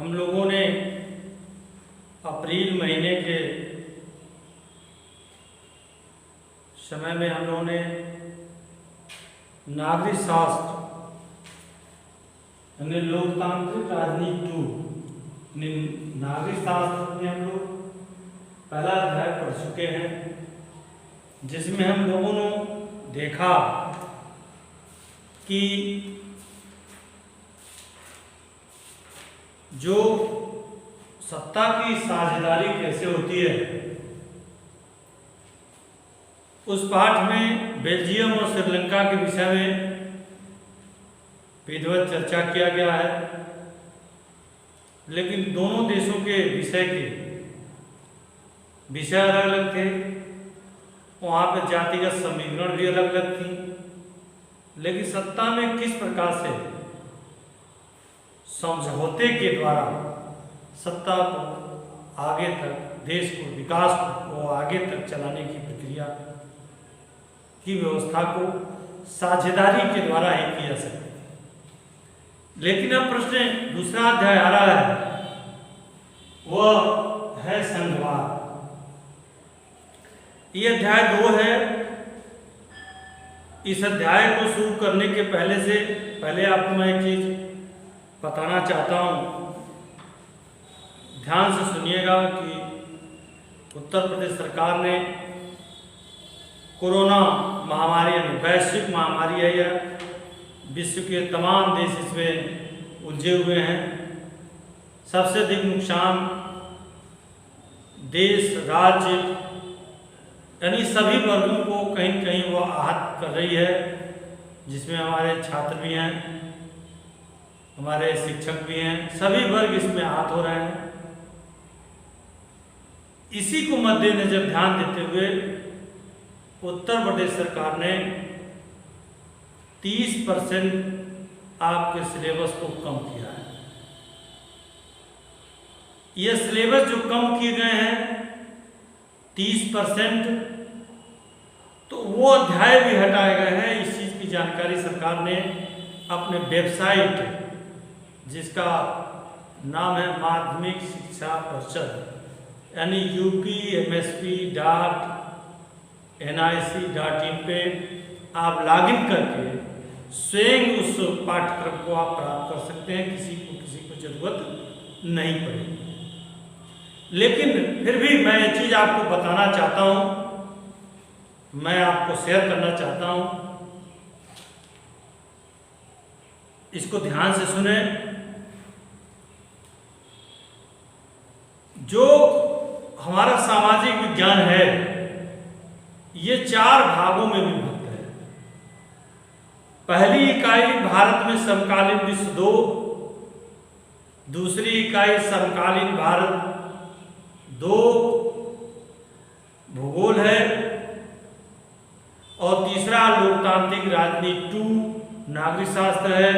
हम लोगों ने अप्रैल महीने के समय में हम लोगों ने नागरिक शास्त्र यानी लोकतांत्रिक राजनीति 2 नागरिक शास्त्र में हम लोग पहला अध्याय पढ़ चुके हैं, जिसमें हम लोगों ने देखा कि जो सत्ता की साझेदारी कैसे होती है, उस पाठ में बेल्जियम और श्रीलंका के विषय में विधिवत चर्चा किया गया है। लेकिन दोनों देशों के विषय अलग अलग थे, वहाँ पर जातिगत समीकरण भी अलग अलग थी। लेकिन सत्ता में किस प्रकार से समझौते के द्वारा सत्ता को आगे तक, देश को, विकास को आगे तक चलाने की प्रक्रिया की व्यवस्था को साझेदारी के द्वारा ही किया जा सकता है। लेकिन अब प्रश्न दूसरा अध्याय आ रहा है, वह है संघवाद। ये अध्याय 2 है। इस अध्याय को शुरू करने के पहले आपको मैं एक चीज बताना चाहता हूँ, ध्यान से सुनिएगा कि उत्तर प्रदेश सरकार ने कोरोना महामारी यानी वैश्विक महामारी है, यह विश्व के तमाम देश इसमें उलझे हुए हैं। सबसे अधिक नुकसान देश, राज्य यानी सभी वर्गों को कहीं न कहीं वह आहत कर रही है, जिसमें हमारे छात्र भी हैं, हमारे शिक्षक भी हैं, सभी वर्ग इसमें आहत हो रहे हैं। इसी को मद्देनजर ध्यान देते हुए उत्तर प्रदेश सरकार ने 30% आपके सिलेबस को कम किया है। ये सिलेबस जो कम किए गए हैं 30%, तो वो अध्याय भी हटाए गए हैं। इस चीज़ की जानकारी सरकार ने अपने वेबसाइट, जिसका नाम है माध्यमिक शिक्षा परिषद यानी UPMSP.nic.in पे आप लॉगिन करके स्वयं उस पाठ्यक्रम को आप प्राप्त कर सकते हैं। किसी को जरूरत नहीं पड़ेगी। लेकिन फिर भी मैं ये चीज़ आपको बताना चाहता हूँ, मैं आपको शेयर करना चाहता हूँ, इसको ध्यान से सुने। जो हमारा सामाजिक विज्ञान है, ये 4 भागों में विभक्त है। पहली इकाई भारत में समकालीन विश्व 2, दूसरी इकाई समकालीन भारत 2 भूगोल है, और तीसरा लोकतांत्रिक राजनीति 2 नागरिक शास्त्र है,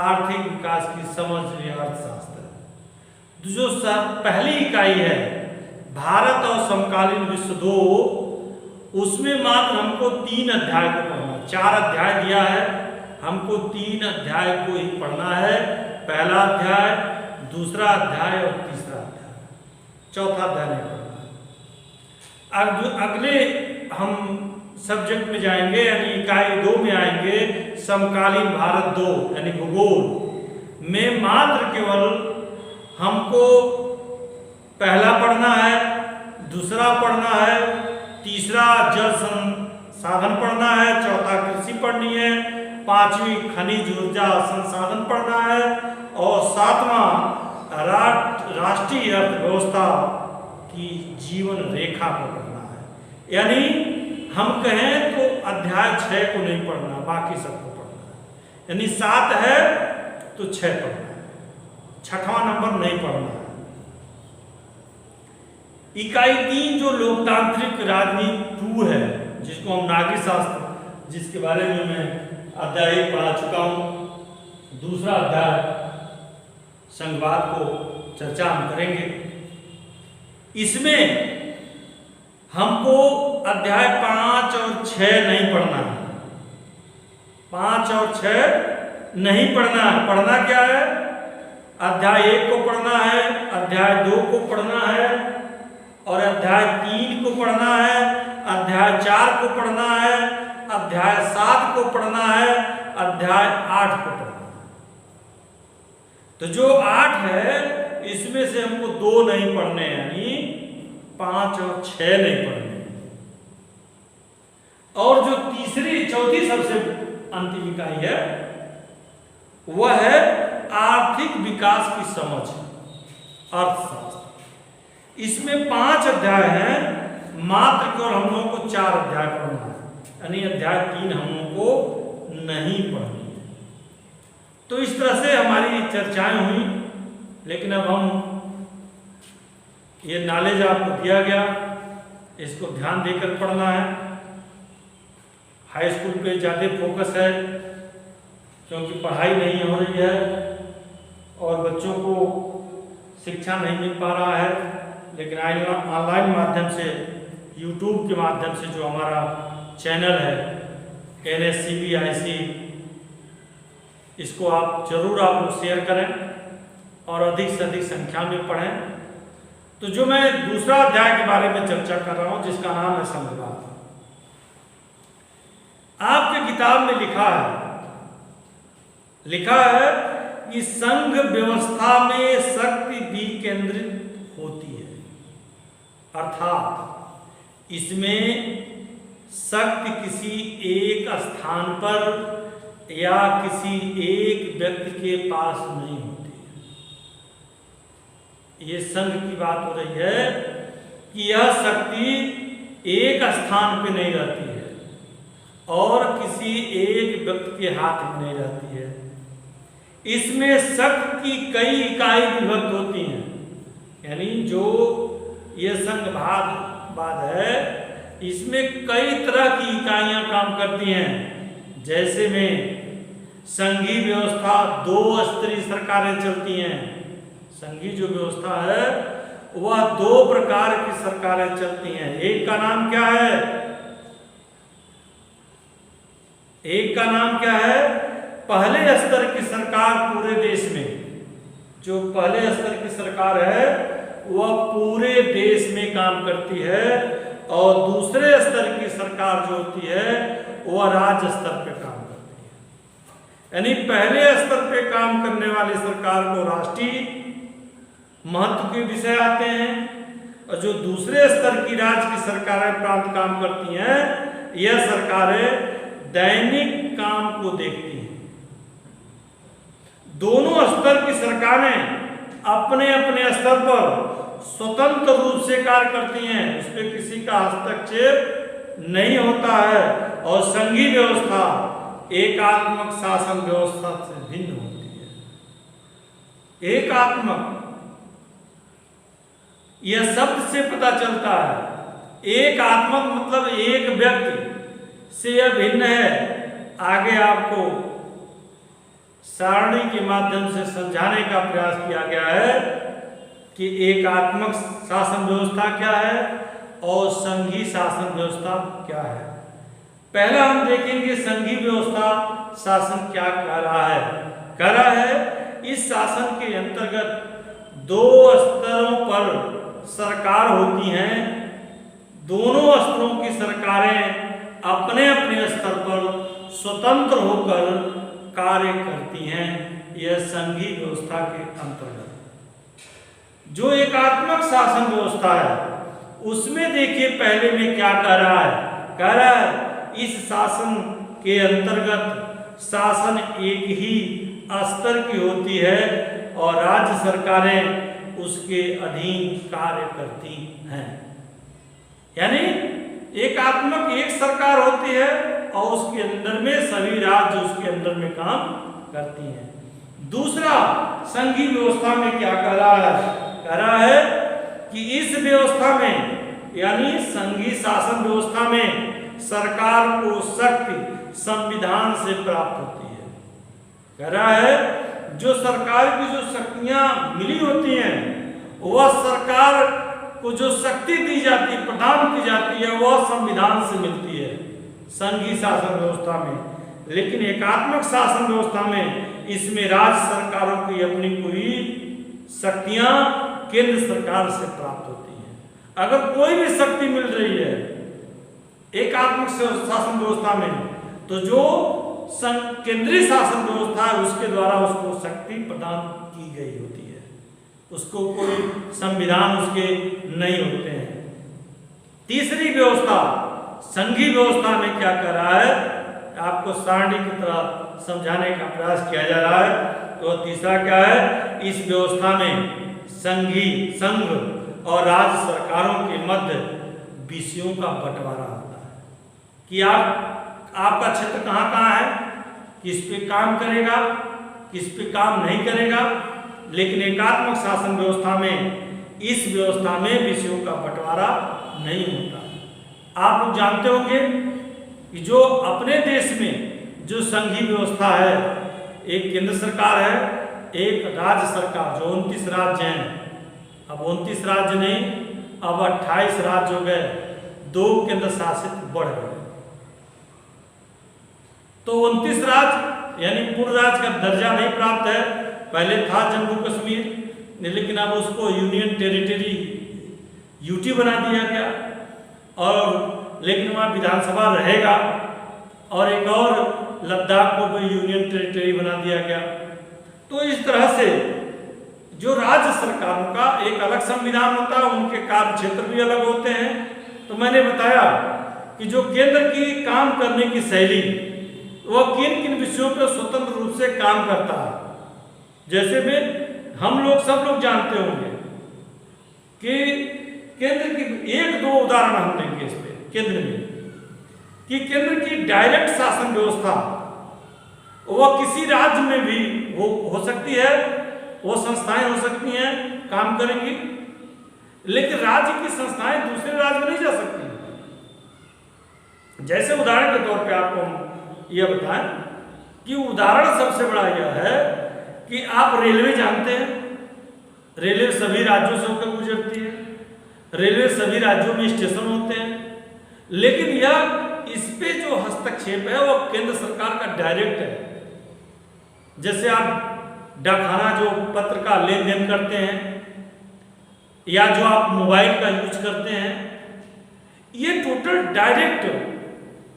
आर्थिक विकास की समझ अर्थशास्त्र है। जो पहली इकाई है भारत और समकालीन विश्व 2, उसमें मात्र हमको 3 अध्याय को पढ़ना है। 4 अध्याय दिया है, हमको 3 अध्याय को ही पढ़ना है। पहला अध्याय, दूसरा अध्याय और तीसरा अध्याय, चौथा अध्याय नहीं पढ़ना है। अगले हम सब्जेक्ट में जाएंगे, यानी इकाई 2 में आएंगे, समकालीन भारत 2 यानी भूगोल में मात्र केवल हमको पहला पढ़ना है, दूसरा पढ़ना है, तीसरा जल संसाधन पढ़ना है, चौथा कृषि पढ़नी है, 5वीं खनिज ऊर्जा संसाधन पढ़ना है, और 7वां राष्ट्रीय अर्थव्यवस्था की जीवन रेखा को पढ़ना है। यानी हम कहें तो अध्याय 6 को नहीं पढ़ना, बाकी सबको पढ़ना है। यानी 7 है तो 6 पढ़ना है, 6वां नंबर नहीं पढ़ना है। इकाई 3 जो लोकतांत्रिक राजनीति 2 है, जिसको हम नागरिक शास्त्र, जिसके बारे में मैं अध्याय पढ़ा चुका हूँ। दूसरा अध्याय संघवाद को चर्चा हम करेंगे। इसमें हमको अध्याय 5 और 6 नहीं पढ़ना है। 5 और 6 नहीं पढ़ना है। पढ़ना क्या है? अध्याय 1 को पढ़ना है, अध्याय 2 को पढ़ना है और अध्याय 3 को पढ़ना है, अध्याय 4 को पढ़ना है, अध्याय 7 को पढ़ना है, अध्याय 8 को पढ़ना है। तो जो 8 है इसमें से हमको 2 नहीं पढ़ने, यानी 5 और 6 नहीं पढ़ने। और जो तीसरी चौथी सबसे अंतिम इकाई है वह है आर्थिक विकास की समझ, अर्थशास्त्र। इसमें 5 अध्याय हैं, मात्र केवल हम लोगों को 4 अध्याय पढ़ना है, यानी अध्याय 3 हम लोगों को नहीं पढ़नी है। तो इस तरह से हमारी चर्चाएं हुई, लेकिन अब हम ये नॉलेज आपको दिया गया, इसको ध्यान देकर पढ़ना है। हाई स्कूल पे ज़्यादा फोकस है क्योंकि पढ़ाई नहीं हो रही है और बच्चों को शिक्षा नहीं मिल पा रहा है, लेकिन ऑनलाइन माध्यम से, यूट्यूब के माध्यम से जो हमारा चैनल है NSCBIC, इसको आप जरूर आप लोग शेयर करें और अधिक से अधिक संख्या में पढ़ें। तो जो मैं दूसरा अध्याय के बारे में चर्चा कर रहा हूं, जिसका नाम है संघवाद, आपके किताब में लिखा है कि संघ व्यवस्था में शक्ति विकेंद्रित होती है, अर्थात इसमें शक्ति किसी एक स्थान पर या किसी एक व्यक्ति के पास नहीं होती है। ये संघ की बात हो रही है कि यह शक्ति एक स्थान पे नहीं रहती है और किसी एक व्यक्ति के हाथ में नहीं रहती है। इसमें शक्ति की कई इकाई विभक्त होती हैं, यानी जो ये संघवाद है इसमें कई तरह की इकाइयां काम करती हैं। जैसे में संघीय व्यवस्था 2 स्तरीय सरकारें चलती हैं। संघीय जो व्यवस्था है वह 2 प्रकार की सरकारें चलती हैं। एक का नाम क्या है? पहले स्तर की सरकार पूरे देश में, जो पहले स्तर की सरकार है वह पूरे देश में काम करती है, और दूसरे स्तर की सरकार जो होती है वह राज्य स्तर पे काम करती है। यानी पहले स्तर पे काम करने वाली सरकार को राष्ट्रीय महत्व के विषय आते हैं, और जो दूसरे स्तर की राज्य की सरकारें प्रांत काम करती हैं, यह सरकारें दैनिक काम को देखती हैं। दोनों स्तर की सरकारें अपने अपने स्तर पर स्वतंत्र रूप से कार्य करती हैं, उसमें किसी का हस्तक्षेप नहीं होता है, और संघीय व्यवस्था एकात्मक शासन व्यवस्था से भिन्न होती है। एकात्मक, यह शब्द से पता चलता है। एकात्मक मतलब एक व्यक्ति से यह भिन्न है। आगे आपको सारणी के माध्यम से समझाने का प्रयास किया गया है कि एकात्मक शासन व्यवस्था क्या है और संघीय शासन व्यवस्था क्या है। पहला हम देखेंगे संघीय व्यवस्था शासन क्या कह रहा है। इस शासन के अंतर्गत 2 स्तरों पर सरकार होती हैं। दोनों स्तरों की सरकारें अपने अपने स्तर पर स्वतंत्र होकर कार्य करती हैं। यह संघीय व्यवस्था के अंतर्गत। जो एकात्मक शासन व्यवस्था है उसमें देखिए पहले में क्या कह रहा है इस शासन के अंतर्गत शासन एक ही स्तर की होती है और राज्य सरकारें उसके अधीन कार्य करती हैं। यानी एकात्मक एक सरकार होती है और उसके अंदर में सभी राज्य उसके अंदर में काम करती हैं। दूसरा, संघीय व्यवस्था में क्या कह रहा है कि इस व्यवस्था में यानी संघीय शासन व्यवस्था में सरकार को शक्ति संविधान से प्राप्त होती है। कह रहा है जो सरकार की जो शक्तियां मिली होती हैं वह सरकार को जो शक्ति दी जाती है, प्रदान की जाती है, वह संविधान से मिलती है संघीय शासन व्यवस्था में। लेकिन एकात्मक शासन व्यवस्था में इसमें राज्य सरकारों की अपनी कोई शक्तियां केंद्र सरकार से प्राप्त होती हैं। अगर कोई भी शक्ति मिल रही है एकात्मक शासन व्यवस्था में, तो जो केंद्रीय शासन व्यवस्था है उसके द्वारा उसको शक्ति प्रदान की गई होती है, उसको कोई संविधान उसके नहीं होते हैं। तीसरी व्यवस्था संघीय व्यवस्था में क्या कर रहा है, आपको सारणी की तरह समझाने का प्रयास किया जा रहा है। तो तीसरा क्या है, इस व्यवस्था में संघ और राज्य सरकारों के मध्य विषयों का बंटवारा होता है कि आपका क्षेत्र कहाँ कहाँ है, किस पे काम करेगा, किस पे काम नहीं करेगा। लेकिन एकात्मक शासन व्यवस्था में इस व्यवस्था में विषयों का बंटवारा नहीं होता। आप लोग जानते होंगे कि जो अपने देश में जो संघीय व्यवस्था है, एक केंद्र सरकार है, एक राज्य सरकार, जो 29 राज्य हैं। अब 29 राज्य नहीं, अब 28 राज्य हो गए, 2 केंद्र शासित बढ़ गए। तो 29 राज्य यानी पूर्ण राज्य का दर्जा नहीं प्राप्त है। पहले था जम्मू कश्मीर, लेकिन अब उसको यूनियन टेरिटरी यूटी बना दिया गया, और लेकिन वहाँ विधानसभा रहेगा, और एक और लद्दाख को भी यूनियन टेरिटरी बना दिया गया। तो इस तरह से जो राज्य सरकारों का एक अलग संविधान होता है, उनके कार्य क्षेत्र भी अलग होते हैं। तो मैंने बताया कि जो केंद्र की काम करने की शैली, वह किन किन विषयों पर स्वतंत्र रूप से काम करता है। जैसे में हम लोग सब लोग जानते होंगे कि केंद्र की 1-2 उदाहरण हम लेंगे इस पे केंद्र में, कि केंद्र की डायरेक्ट शासन व्यवस्था वह किसी राज्य में भी हो सकती है, वो संस्थाएं हो सकती हैं, काम करेंगी, लेकिन राज्य की संस्थाएं दूसरे राज्य में नहीं जा सकती। जैसे उदाहरण के तौर पे आपको हम यह बताएं कि उदाहरण सबसे बड़ा यह है कि आप रेलवे जानते हैं, रेलवे सभी राज्यों से होकर गुजरती है, रेलवे सभी राज्यों में स्टेशन होते हैं, लेकिन यह इस पे जो हस्तक्षेप है वो केंद्र सरकार का डायरेक्ट है। जैसे आप डाकखाना जो पत्र का लेन देन करते हैं, या जो आप मोबाइल का यूज करते हैं, ये टोटल डायरेक्ट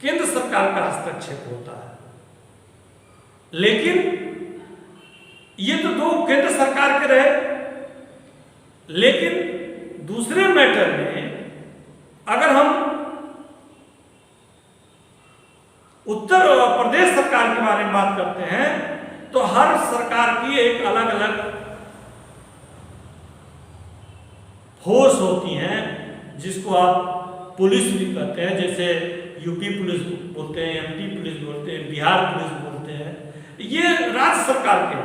केंद्र सरकार का हस्तक्षेप होता है। लेकिन ये तो 2 केंद्र सरकार के रहे, लेकिन दूसरे मैटर में अगर हम उत्तर प्रदेश सरकार के बारे में बात करते हैं, तो हर सरकार की एक अलग अलग फोर्स होती हैं, जिसको आप पुलिस भी कहते हैं। जैसे यूपी पुलिस बोलते हैं, एमपी पुलिस बोलते हैं, बिहार पुलिस बोलते हैं, ये राज्य सरकार के,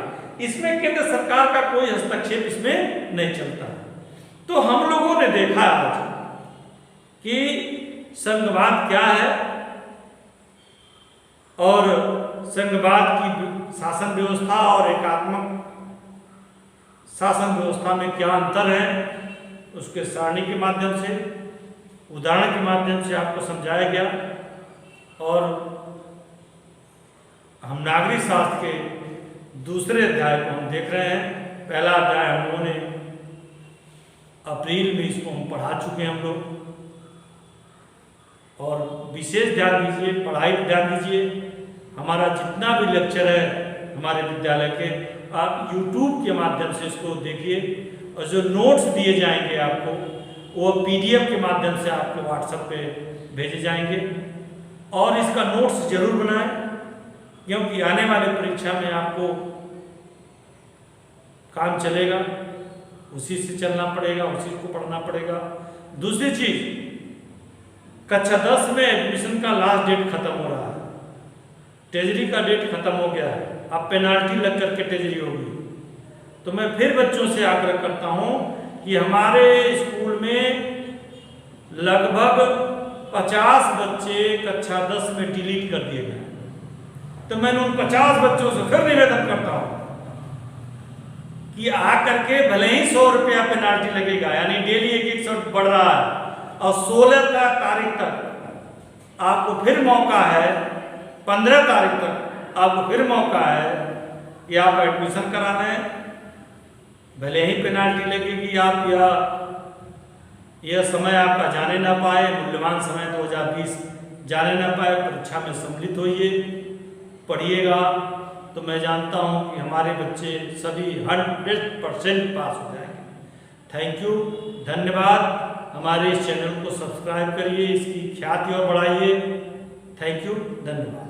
इसमें केंद्र सरकार का कोई हस्तक्षेप इसमें नहीं चलता। तो हम लोगों ने देखा आज कि संघवाद क्या है और संघवाद की शासन व्यवस्था और एकात्मक शासन व्यवस्था में क्या अंतर है, उसके सारणी के माध्यम से, उदाहरण के माध्यम से आपको समझाया गया। और हम नागरिक शास्त्र के दूसरे अध्याय को हम देख रहे हैं। पहला अध्याय हम लोगों ने अप्रैल में इसको हम पढ़ा चुके हैं हम लोग, और विशेष ध्यान दीजिए, पढ़ाई पर ध्यान दीजिए। हमारा जितना भी लेक्चर है हमारे विद्यालय के, आप YouTube के माध्यम से इसको देखिए, और जो नोट्स दिए जाएंगे आपको वो PDF के माध्यम से आपके WhatsApp पे भेजे जाएंगे। और इसका नोट्स जरूर बनाएं, क्योंकि आने वाली परीक्षा में आपको काम चलेगा, उसी से चलना पड़ेगा, उसी को पढ़ना पड़ेगा। दूसरी चीज, कक्षा 10 में एडमिशन का लास्ट डेट खत्म हो रहा है, टेजरी का डेट खत्म हो गया है, अब पेनाल्टी लग करके टेजरी होगी। तो मैं फिर बच्चों से आग्रह करता हूं कि हमारे स्कूल में लगभग 50 बच्चे कक्षा 10 में डिलीट कर दिए गए। तो मैंने उन 50 बच्चों से फिर निवेदन करता हूं कि आकर के भले ही 100 रुपया पेनाल्टी लगेगा, यानी डेली 1-1 शब्द बढ़ रहा है, और 16 तारीख तक आपको फिर मौका है, 15 तारीख तक आपको फिर मौका है या आप एडमिशन कराना है, भले ही पेनाल्टी लगेगी, आप या यह समय आपका जाने ना पाए, मूल्यवान समय 2020 जाने ना पाए, परीक्षा में सम्मिलित होइए, पढ़िएगा, तो मैं जानता हूं कि हमारे बच्चे सभी 100% पास हो जाएंगे। थैंक यू, धन्यवाद। हमारे इस चैनल को सब्सक्राइब करिए, इसकी ख्याति और बढ़ाइए। थैंक यू, धन्यवाद।